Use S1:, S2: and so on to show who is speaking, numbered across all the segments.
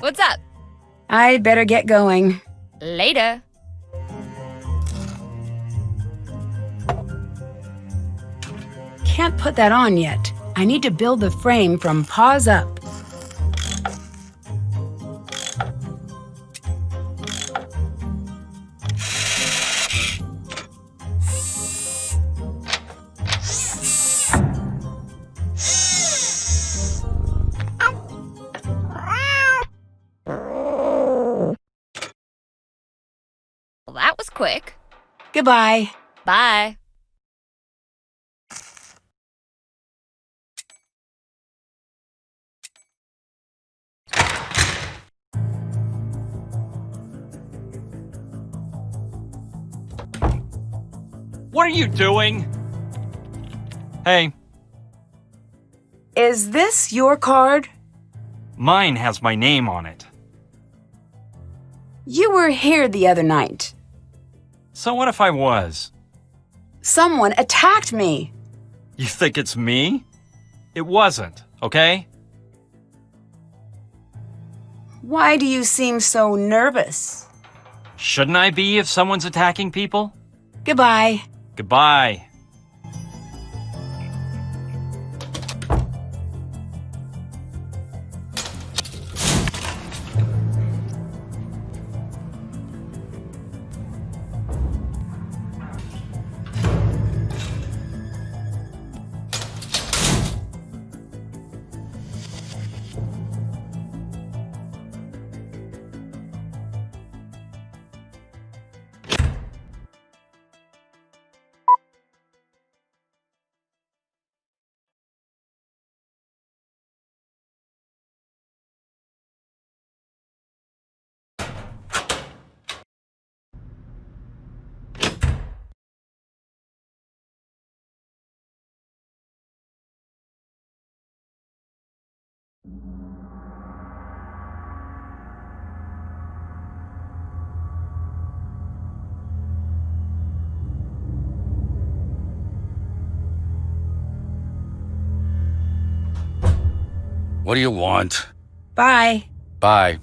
S1: What's up?
S2: I'd better get going.
S1: Later.
S2: Can't put that on yet. I need to build the frame from paws up.
S1: Well, that was quick.
S2: Goodbye.
S1: Bye.
S3: What are you doing? Hey,
S2: Is this your card?
S3: mine has my name on it.
S2: You were here the other night.
S3: So what if I was?
S2: Someone attacked me.
S3: You think it's me? It wasn't, okay?
S2: Why do you seem so nervous?
S3: Shouldn't I be if someone's attacking people?
S2: Goodbye.
S3: Goodbye.
S4: What do you want?
S2: Bye.
S4: Bye.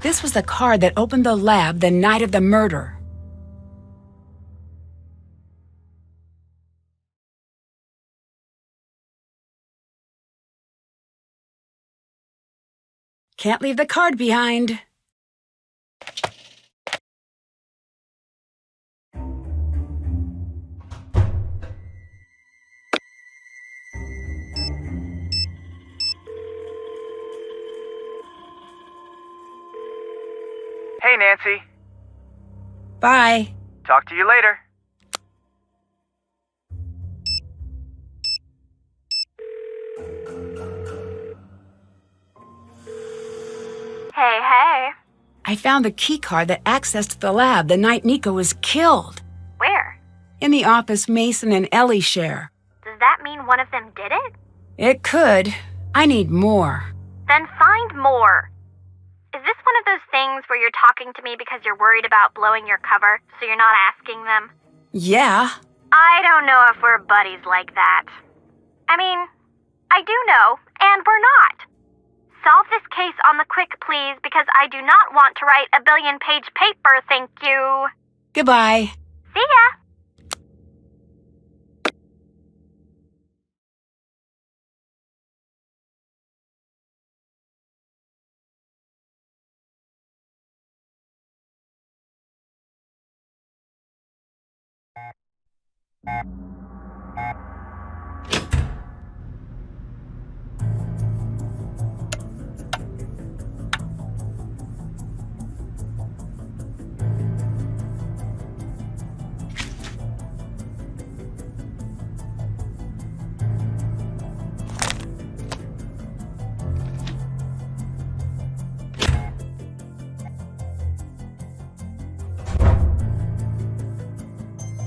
S2: This was the card that opened the lab the night of the murder. Can't leave the card behind.
S5: Hey, Nancy.
S2: Bye.
S5: Talk to you later.
S6: Hey.
S2: I found the key card that accessed the lab the night Niko was killed.
S6: Where?
S2: In the office Mason and Ellie share.
S6: Does that mean one of them did it?
S2: It could. I need more.
S6: Then find more. Is this one of those things where you're talking to me because you're worried about blowing your cover, so you're not asking them?
S2: Yeah.
S6: I don't know if we're buddies like that. I mean, I do know, and we're not. Solve this case on the quick, please, because I do not want to write a 1,000,000,000-page paper, thank you.
S2: Goodbye.
S6: See ya.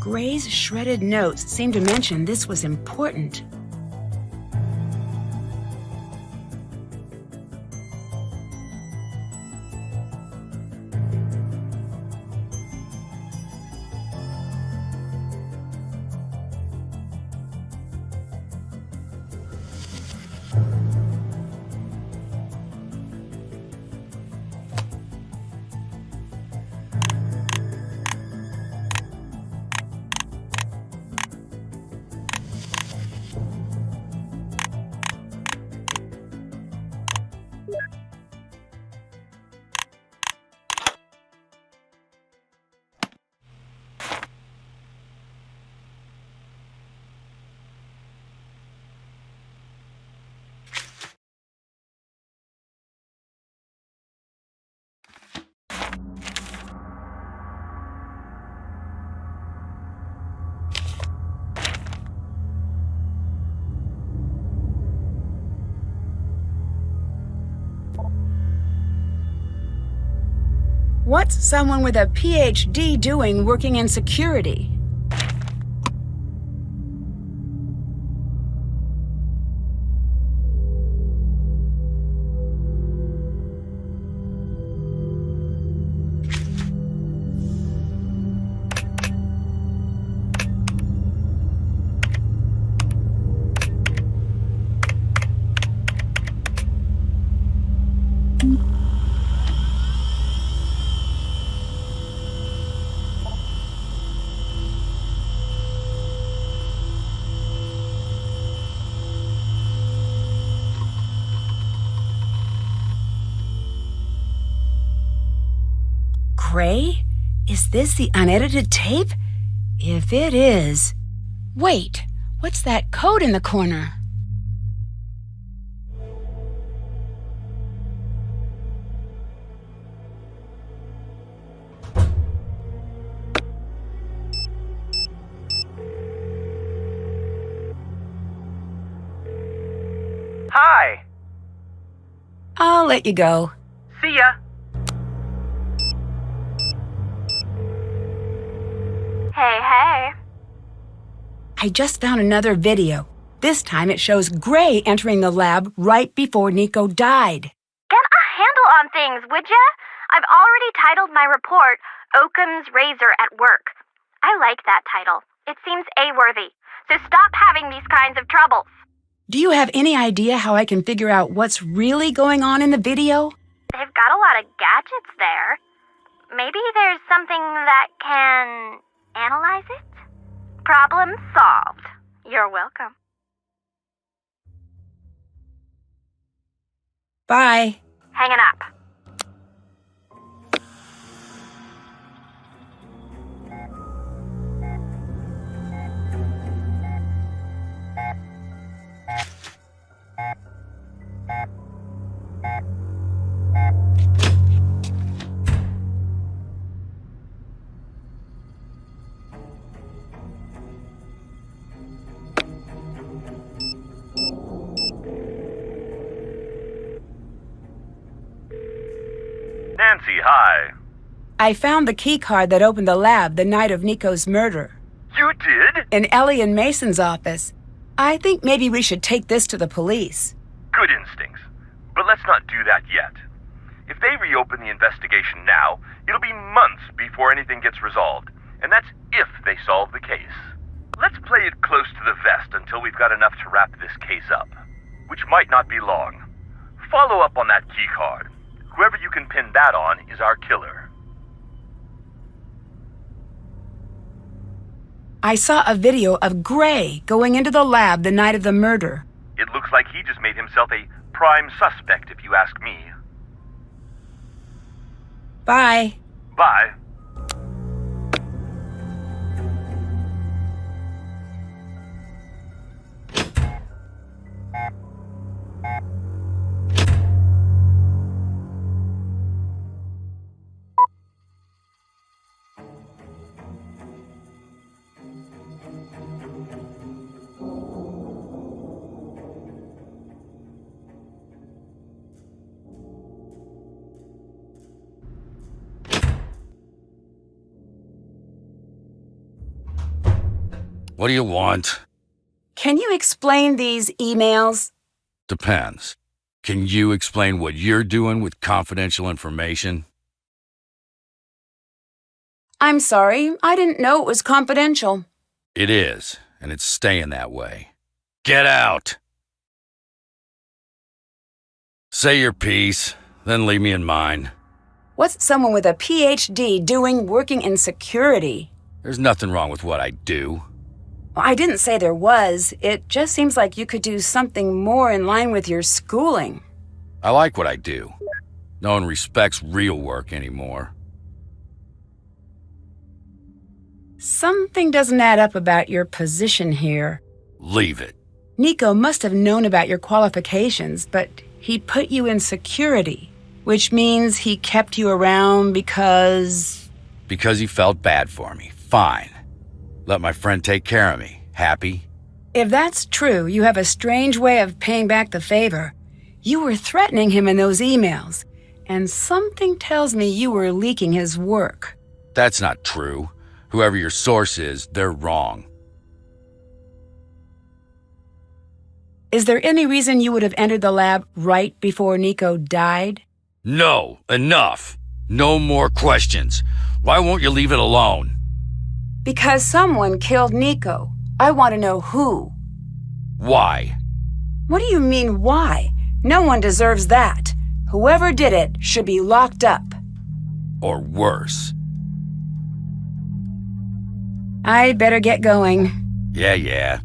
S2: Gray's shredded notes seem to mention this was important. What's someone with a PhD doing working in security? Gray? Is this the unedited tape? If it is... Wait, what's that code in the corner?
S5: Hi.
S2: I'll let you go.
S5: See ya.
S6: Hey.
S2: I just found another video. This time it shows Gray entering the lab right before Niko died.
S6: Get a handle on things, would ya? I've already titled my report, Occam's Razor at Work. I like that title. It seems A-worthy. So stop having these kinds of troubles.
S2: Do you have any idea how I can figure out what's really going on in the video?
S6: They've got a lot of gadgets there. Maybe there's something that can analyze it? Problem solved. You're welcome.
S2: Bye.
S6: Hanging up.
S5: Nancy, hi.
S2: I found the key card that opened the lab the night of Niko's murder.
S5: You did?
S2: In Ellie and Mason's office. I think maybe we should take this to the police.
S5: Good instincts. But let's not do that yet. If they reopen the investigation now, it'll be months before anything gets resolved. And that's if they solve the case. Let's play it close to the vest until we've got enough to wrap this case up. Which might not be long. Follow up on that key card. Whoever you can pin that on is our killer.
S2: I saw a video of Gray going into the lab the night of the murder.
S5: It looks like he just made himself a prime suspect, if you ask me.
S2: Bye.
S5: Bye.
S4: What do you want?
S2: Can you explain these emails?
S4: Depends. Can you explain what you're doing with confidential information?
S2: I'm sorry, I didn't know it was confidential.
S4: It is, and it's staying that way. Get out! Say your piece, then leave me in mine.
S2: What's someone with a PhD doing working in security?
S4: There's nothing wrong with what I do.
S2: I didn't say there was. It just seems like you could do something more in line with your schooling.
S4: I like what I do. No one respects real work anymore.
S2: Something doesn't add up about your position here.
S4: Leave it.
S2: Niko must have known about your qualifications, but he put you in security, which means he kept you around because...
S4: Because he felt bad for me. Fine. Let my friend take care of me. Happy?
S2: If that's true, you have a strange way of paying back the favor. You were threatening him in those emails, and something tells me you were leaking his work.
S4: That's not true. Whoever your source is, they're wrong.
S2: Is there any reason you would have entered the lab right before Niko died?
S4: No, enough. No more questions. Why won't you leave it alone?
S2: Because someone killed Niko. I want to know who.
S4: Why?
S2: What do you mean, why? No one deserves that. Whoever did it should be locked up.
S4: Or worse.
S2: I'd better get going.
S4: Yeah.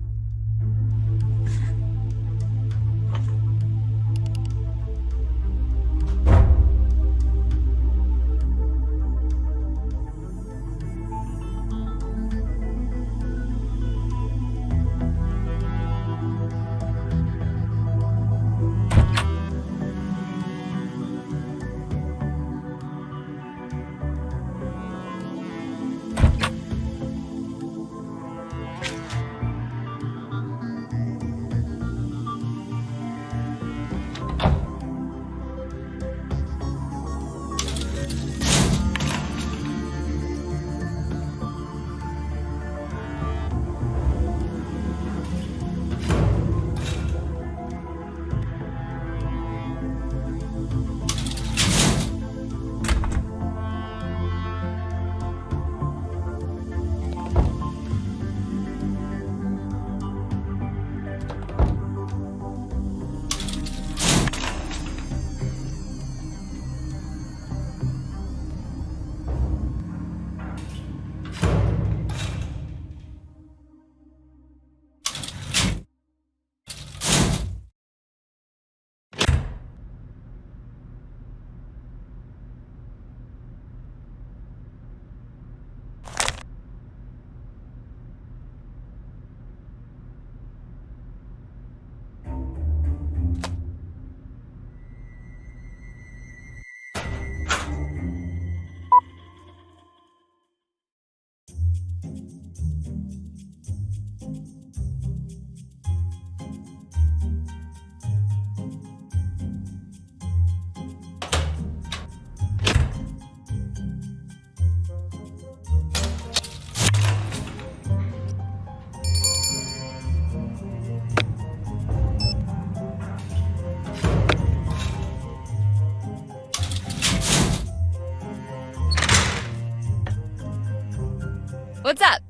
S1: What's up?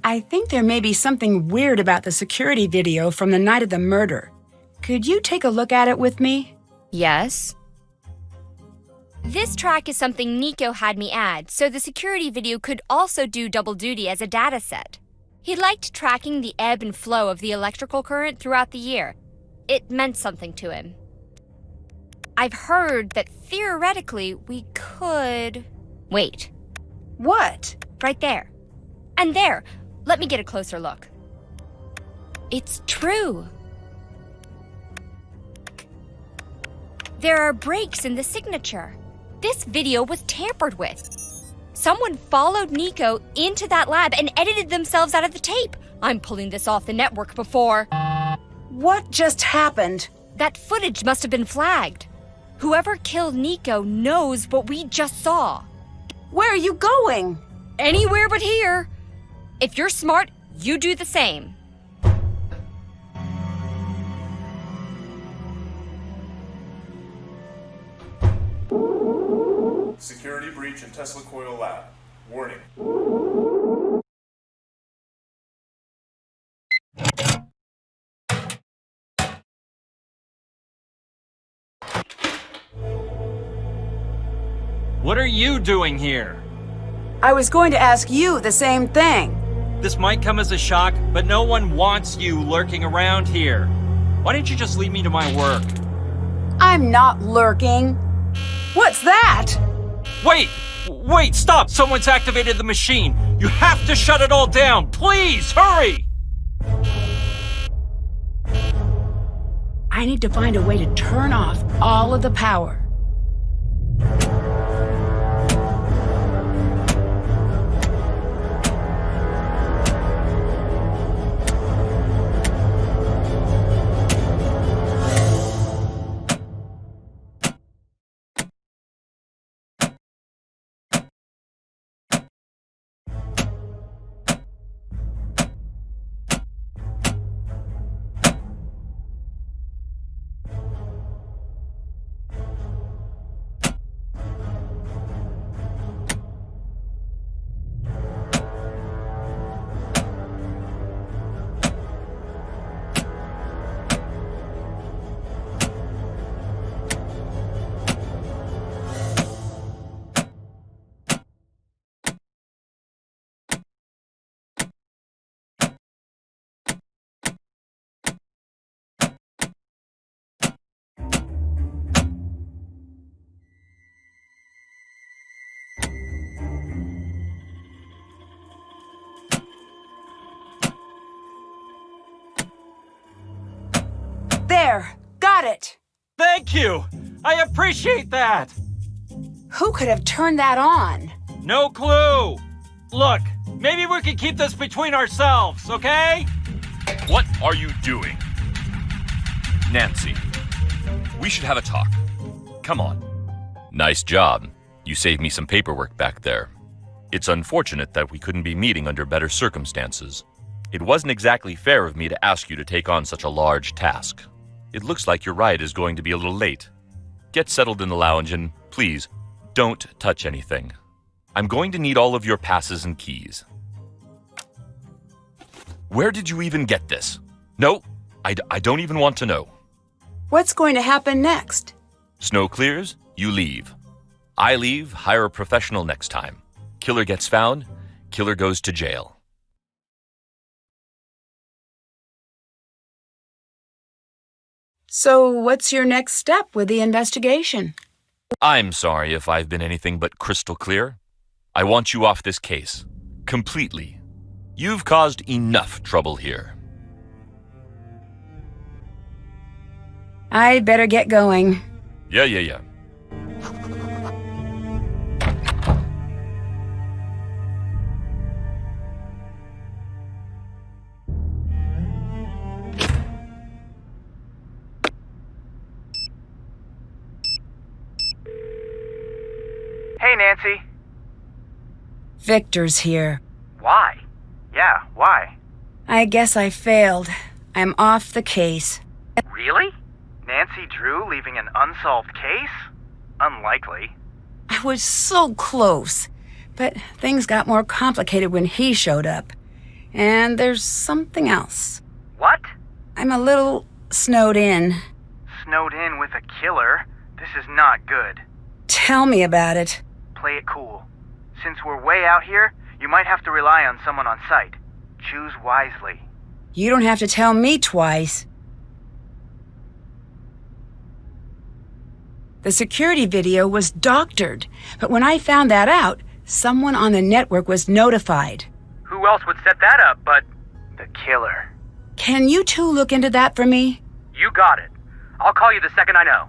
S2: I think there may be something weird about the security video from the night of the murder. Could you take a look at it with me?
S1: Yes. This track is something Niko had me add, so the security video could also do double duty as a data set. He liked tracking the ebb and flow of the electrical current throughout the year. It meant something to him. I've heard that theoretically we could... Wait.
S2: What?
S1: Right there. And there. Let me get a closer look. It's true. There are breaks in the signature. This video was tampered with. Someone followed Niko into that lab and edited themselves out of the tape. I'm pulling this off the network before.
S2: What just happened?
S1: That footage must have been flagged. Whoever killed Niko knows what we just saw.
S2: Where are you going?
S1: Anywhere but here. If you're smart, You do the same.
S7: Security breach in Tesla Coil Lab. Warning.
S3: What are you doing here?
S2: I was going to ask you the same thing.
S3: This might come as a shock, but no one wants you lurking around here. Why didn't you just leave me to my work?
S2: I'm not lurking. What's that?
S3: Wait, stop! Someone's activated the machine. You have to shut it all down. Please, hurry!
S2: I need to find a way to turn off all of the power. There, got it.
S3: Thank you! I appreciate that!
S2: Who could have turned that on?
S3: No clue! Look, maybe we can keep this between ourselves, okay?
S5: What are you doing? Nancy, we should have a talk. Come on. Nice job. You saved me some paperwork back there. It's unfortunate that we couldn't be meeting under better circumstances. It wasn't exactly fair of me to ask you to take on such a large task. It looks like your ride is going to be a little late. Get settled in the lounge and, please, don't touch anything. I'm going to need all of your passes and keys. Where did you even get this? No, I don't even want to know.
S2: What's going to happen next?
S5: Snow clears, you leave. I leave, hire a professional next time. Killer gets found, killer goes to jail.
S2: So what's your next step with the investigation?
S5: I'm sorry if I've been anything but crystal clear. I want you off this case. Completely. You've caused enough trouble here.
S2: I better get going.
S5: Yeah.
S8: Hey, Nancy.
S2: Victor's here.
S8: Why? Yeah, why?
S2: I guess I failed. I'm off the case.
S8: Really? Nancy Drew leaving an unsolved case? Unlikely.
S2: I was so close. But things got more complicated when he showed up. And there's something else.
S8: What?
S2: I'm a little snowed in.
S8: Snowed in with a killer? This is not good.
S2: Tell me about it.
S8: Play it cool. Since we're way out here, you might have to rely on someone on site. Choose wisely.
S2: You don't have to tell me twice. The security video was doctored, but when I found that out, someone on the network was notified.
S8: Who else would set that up but the killer?
S2: Can you two look into that for me?
S8: You got it. I'll call you the second I know.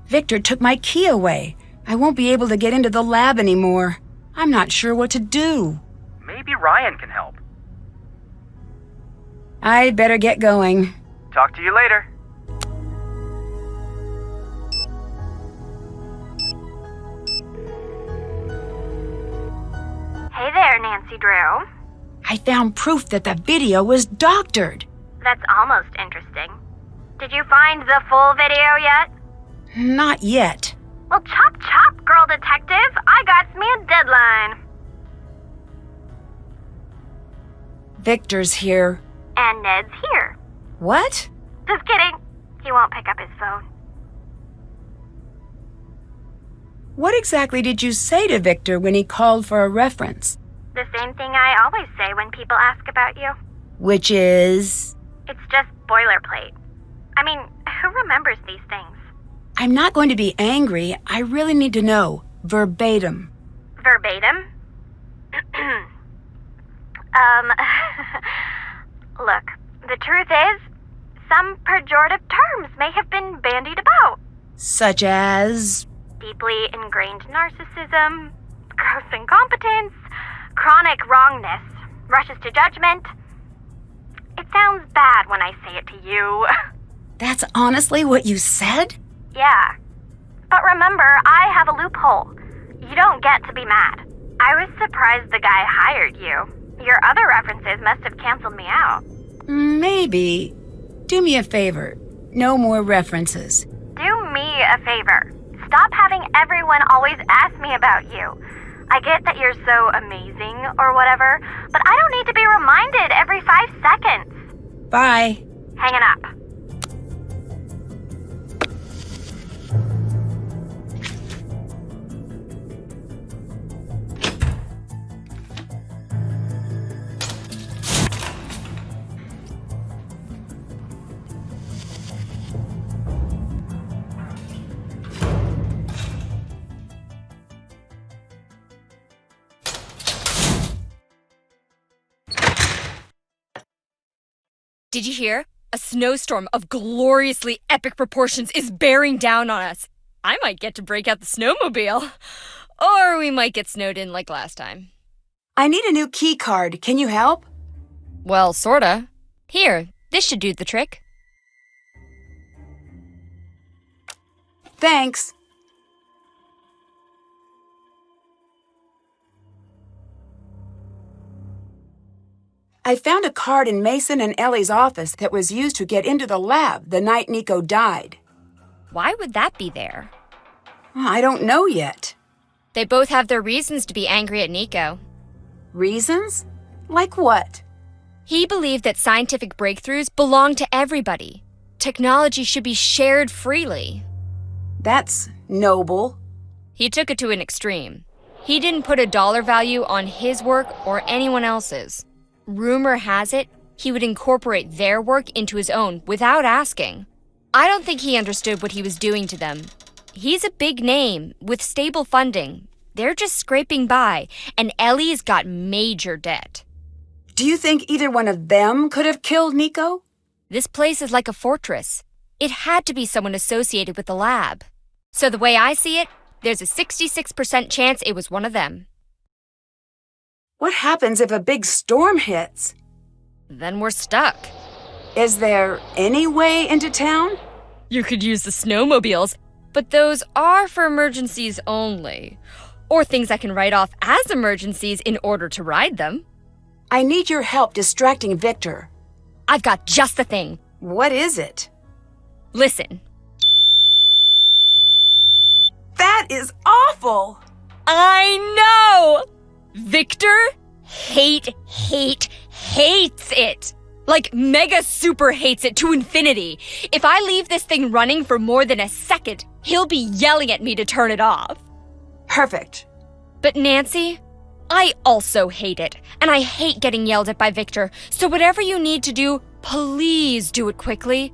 S2: Victor took my key away. I won't be able to get into the lab anymore. I'm not sure what to do.
S8: Maybe Ryan can help.
S2: I better get going.
S8: Talk to you later.
S6: Hey there, there, Nancy Drew?
S2: I found proof that the video was doctored.
S6: That's almost interesting. Did you find the full video yet?
S2: Not yet.
S6: Well, chop chop, girl detective. I got me a deadline.
S2: Victor's here.
S6: And Ned's here.
S2: What?
S6: Just kidding. He won't pick up his phone.
S2: What exactly did you say to Victor when he called for a reference?
S6: The same thing I always say when people ask about you.
S2: Which is?
S6: It's just boilerplate. I mean, who remembers these things?
S2: I'm not going to be angry. I really need to know. Verbatim.
S6: Verbatim? Look, the truth is, some pejorative terms may have been bandied about.
S2: Such as?
S6: Deeply ingrained narcissism, gross incompetence, chronic wrongness, rushes to judgment. It sounds bad when I say it to you.
S2: That's honestly what you said?
S6: Yeah. But remember, I have a loophole. You don't get to be mad. I was surprised the guy hired you. Your other references must have canceled me out.
S2: Maybe. Do me a favor. No more references.
S6: Do me a favor. Stop having everyone always ask me about you. I get that you're so amazing or whatever, but I don't need to be reminded every 5 seconds.
S2: Bye.
S6: Hanging up.
S1: Did you hear? A snowstorm of gloriously epic proportions is bearing down on us. I might get to break out the snowmobile. Or we might get snowed in like last time.
S2: I need a new key card. Can you help?
S1: Well, sorta. Here, this should do the trick.
S2: Thanks. I found a card in Mason and Ellie's office that was used to get into the lab the night Niko died.
S1: Why would that be there?
S2: I don't know yet.
S1: They both have their reasons to be angry at Niko.
S2: Reasons? Like what?
S1: He believed that scientific breakthroughs belong to everybody. Technology should be shared freely.
S2: That's noble.
S1: He took it to an extreme. He didn't put a dollar value on his work or anyone else's. Rumor has it, he would incorporate their work into his own without asking. I don't think he understood what he was doing to them. He's a big name with stable funding. They're just scraping by, and Ellie's got major debt.
S2: Do you think either one of them could have killed Niko?
S1: This place is like a fortress. It had to be someone associated with the lab. So the way I see it, there's a 66% chance it was one of them.
S2: What happens if a big storm hits?
S1: Then we're stuck.
S2: Is there any way into town?
S1: You could use the snowmobiles, but those are for emergencies only. Or things I can write off as emergencies in order to ride them.
S2: I need your help distracting Victor.
S1: I've got just the thing.
S2: What is it?
S1: Listen.
S2: That is awful!
S1: I know! Victor hates it. Like mega super hates it to infinity. If I leave this thing running for more than a second, he'll be yelling at me to turn it off.
S2: Perfect.
S1: But Nancy, I also hate it. And I hate getting yelled at by Victor. So whatever you need to do, please do it quickly.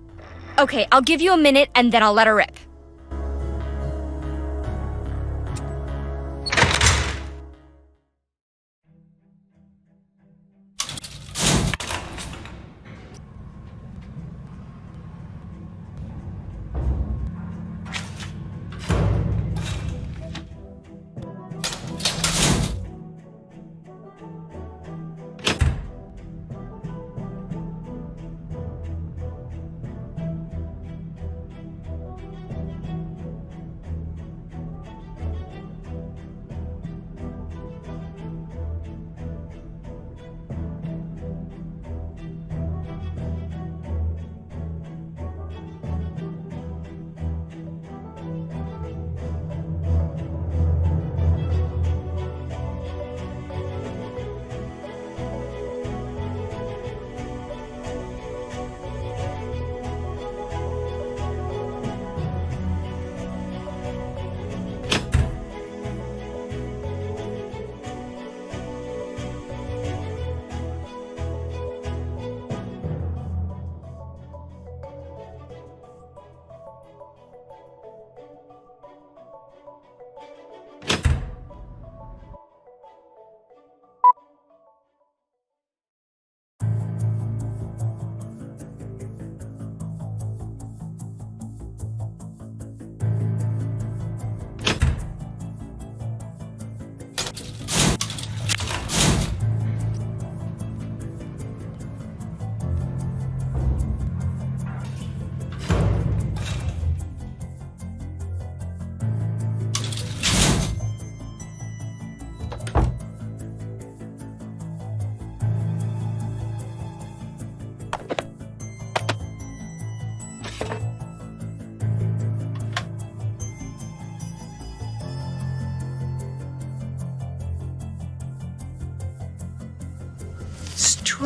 S1: Okay, I'll give you a minute and then I'll let her rip.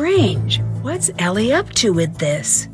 S2: strange. What's Ellie up to with this?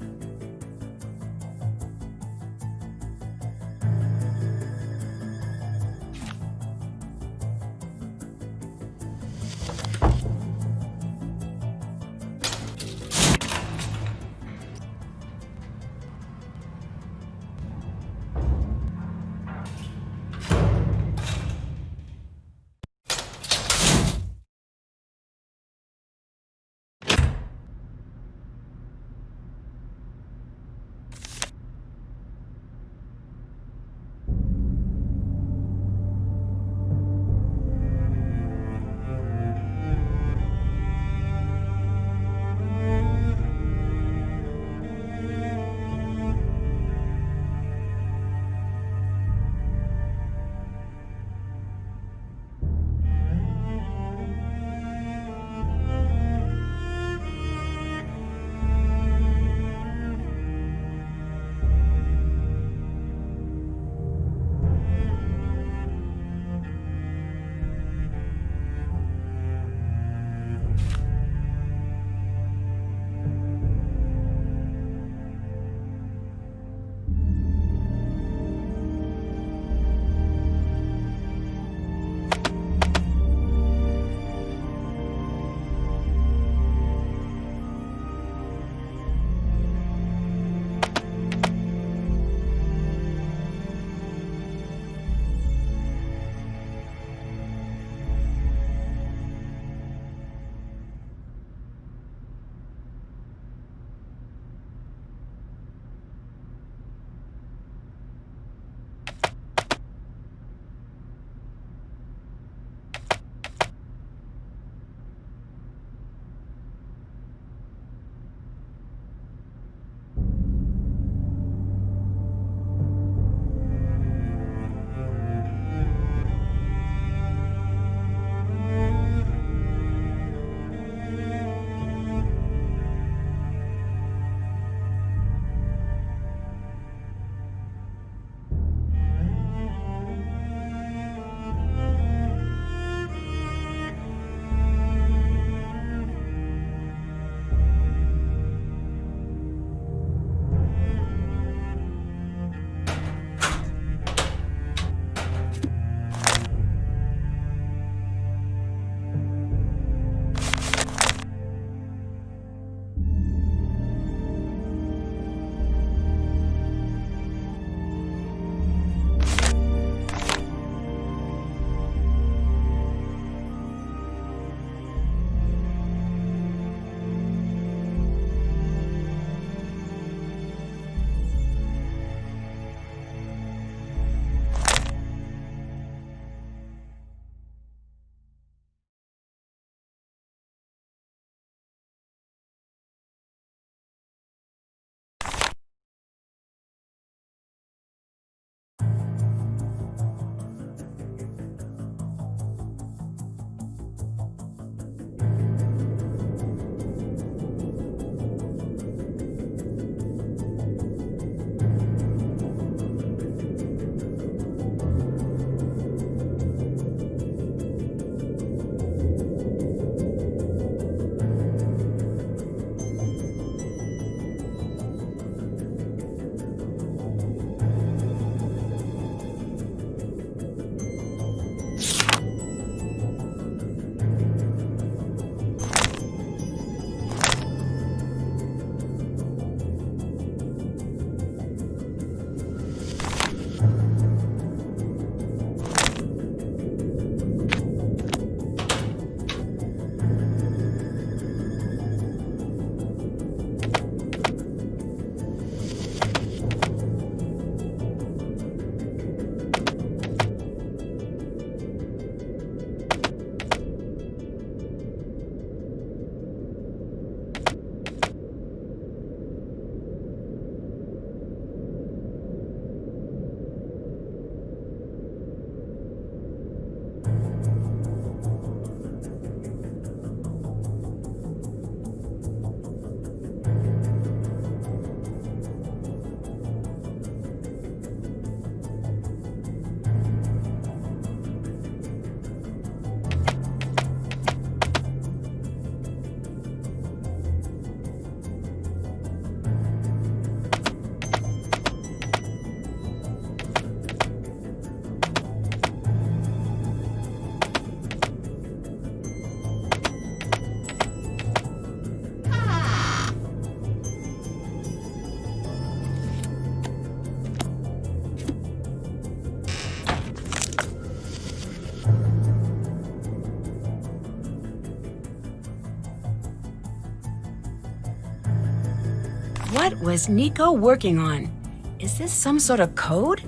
S2: What was Niko working on? Is this some sort of code?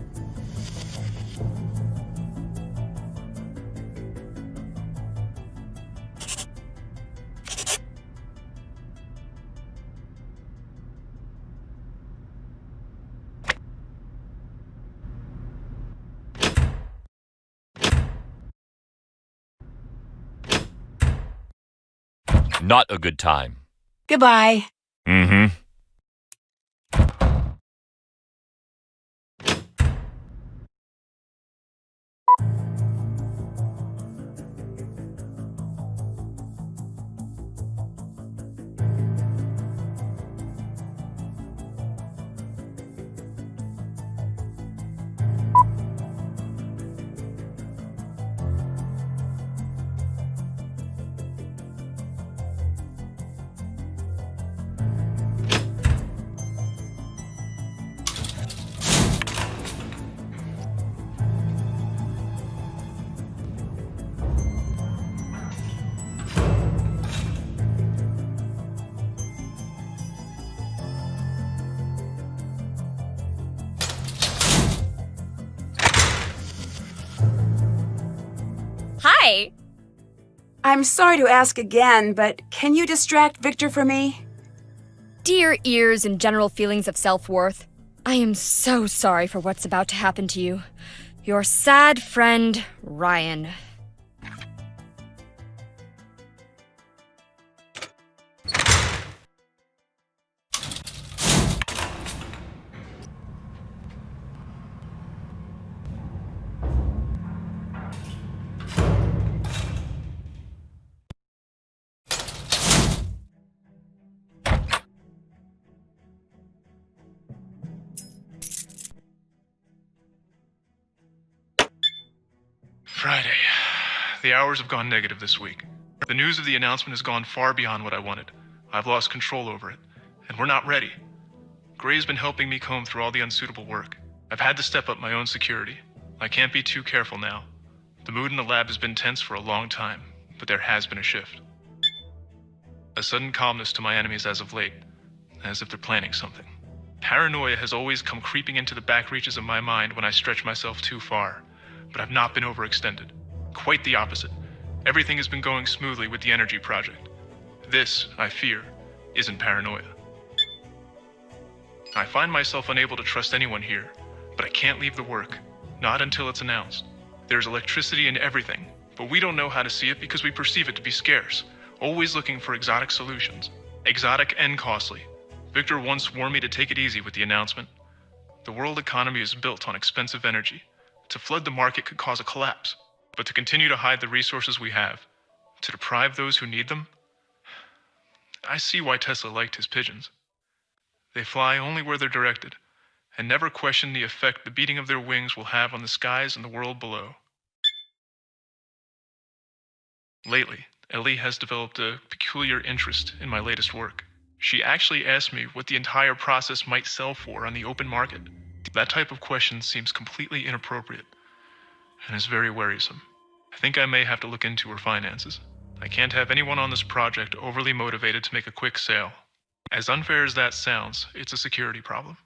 S9: Not a good time.
S2: Goodbye.
S9: Mm-hmm.
S1: Hi!
S2: I'm sorry to ask again, but can you distract Victor for me?
S1: Dear ears and general feelings of self-worth, I am so sorry for what's about to happen to you. Your sad friend, Ryan.
S7: Friday. The hours have gone negative this week. The news of the announcement has gone far beyond what I wanted. I've lost control over it, and we're not ready. Gray's been helping me comb through all the unsuitable work. I've had to step up my own security. I can't be too careful now. The mood in the lab has been tense for a long time, but there has been a shift. A sudden calmness to my enemies as of late, as if they're planning something. Paranoia has always come creeping into the back reaches of my mind when I stretch myself too far, but I've not been overextended. Quite the opposite. Everything has been going smoothly with the energy project. This, I fear, isn't paranoia. I find myself unable to trust anyone here, but I can't leave the work, not until it's announced. There's electricity in everything, but we don't know how to see it because we perceive it to be scarce, always looking for exotic solutions. Exotic and costly. Victor once warned me to take it easy with the announcement. The world economy is built on expensive energy. To flood the market could cause a collapse, but to continue to hide the resources we have, to deprive those who need them, I see why Tesla liked his pigeons. They fly only where they're directed, and never question the effect the beating of their wings will have on the skies and the world below. Lately, Ellie has developed a peculiar interest in my latest work. She actually asked me what the entire process might sell for on the open market. That type of question seems completely inappropriate and is very worrisome. I think I may have to look into her finances. I can't have anyone on this project overly motivated to make a quick sale. As unfair as that sounds, it's a security problem.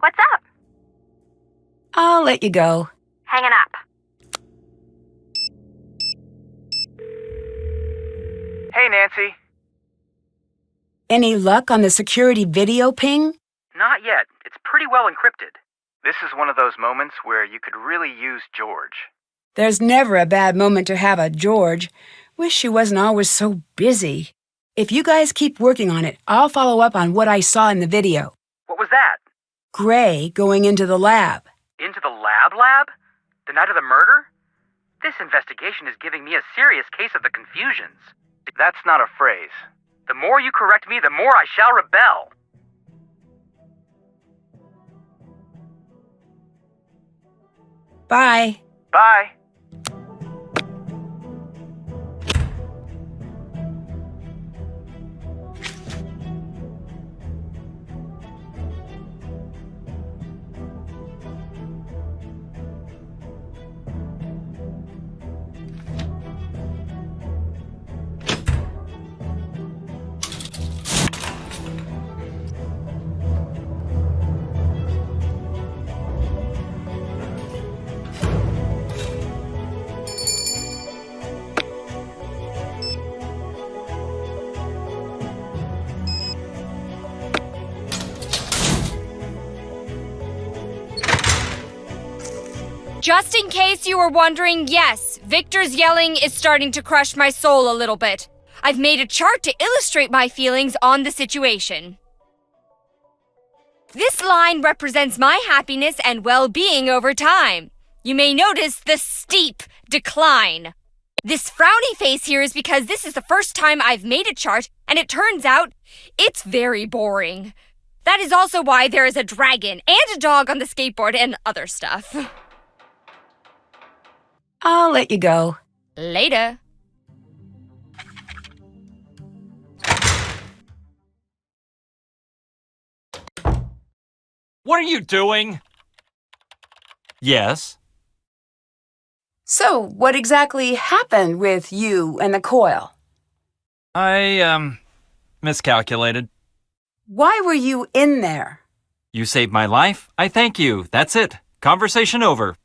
S6: What's up?
S2: I'll let you go.
S6: Hanging up.
S8: Hey, Nancy.
S2: Any luck on the security video ping?
S8: Not yet. It's pretty well encrypted. This is one of those moments where you could really use George.
S2: There's never a bad moment to have a George. Wish she wasn't always so busy. If you guys keep working on it, I'll follow up on what I saw in the video.
S8: What was that?
S2: Gray going into the lab.
S8: Into the lab? The night of the murder? This investigation is giving me a serious case of the confusions. That's not a phrase. The more you correct me, the more I shall rebel.
S2: Bye.
S8: Bye.
S1: Just in case you were wondering, yes, Victor's yelling is starting to crush my soul a little bit. I've made a chart to illustrate my feelings on the situation. This line represents my happiness and well-being over time. You may notice the steep decline. This frowny face here is because this is the first time I've made a chart, and it turns out it's very boring. That is also why there is a dragon and a dog on the skateboard and other stuff.
S2: I'll let you go.
S1: Later.
S3: What are you doing? Yes?
S2: So, what exactly happened with you and the coil?
S3: I, miscalculated.
S2: Why were you in there?
S3: You saved my life. I thank you. That's it. Conversation over.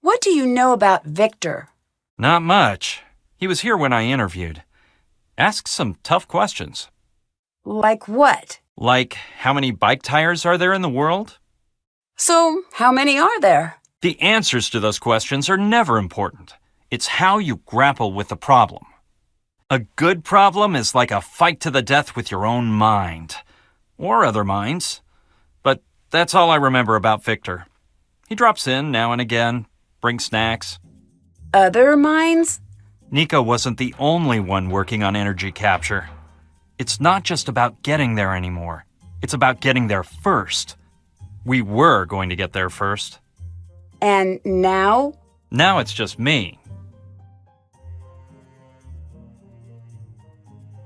S2: What do you know about Victor?
S3: Not much. He was here when I interviewed. Asked some tough questions.
S2: Like what?
S3: Like, how many bike tires are there in the world?
S2: So, how many are there?
S3: The answers to those questions are never important. It's how you grapple with the problem. A good problem is like a fight to the death with your own mind. Or other minds. But that's all I remember about Victor. He drops in now and again, brings snacks.
S2: Other minds?
S3: Niko wasn't the only one working on energy capture. It's not just about getting there anymore. It's about getting there first. We were going to get there first.
S2: And now?
S3: Now it's just me.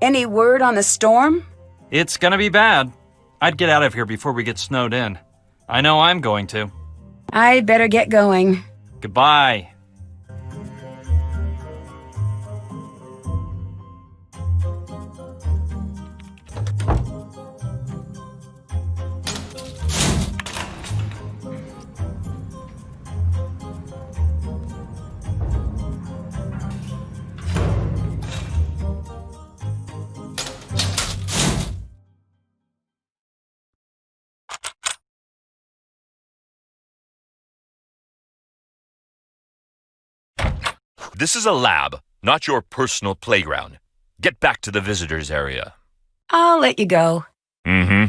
S2: Any word on the storm?
S3: It's gonna be bad. I'd get out of here before we get snowed in. I know I'm going to.
S2: I'd better get going.
S3: Goodbye.
S9: This is a lab, not your personal playground. Get back to the visitors area.
S2: I'll let you go.
S9: Mm-hmm.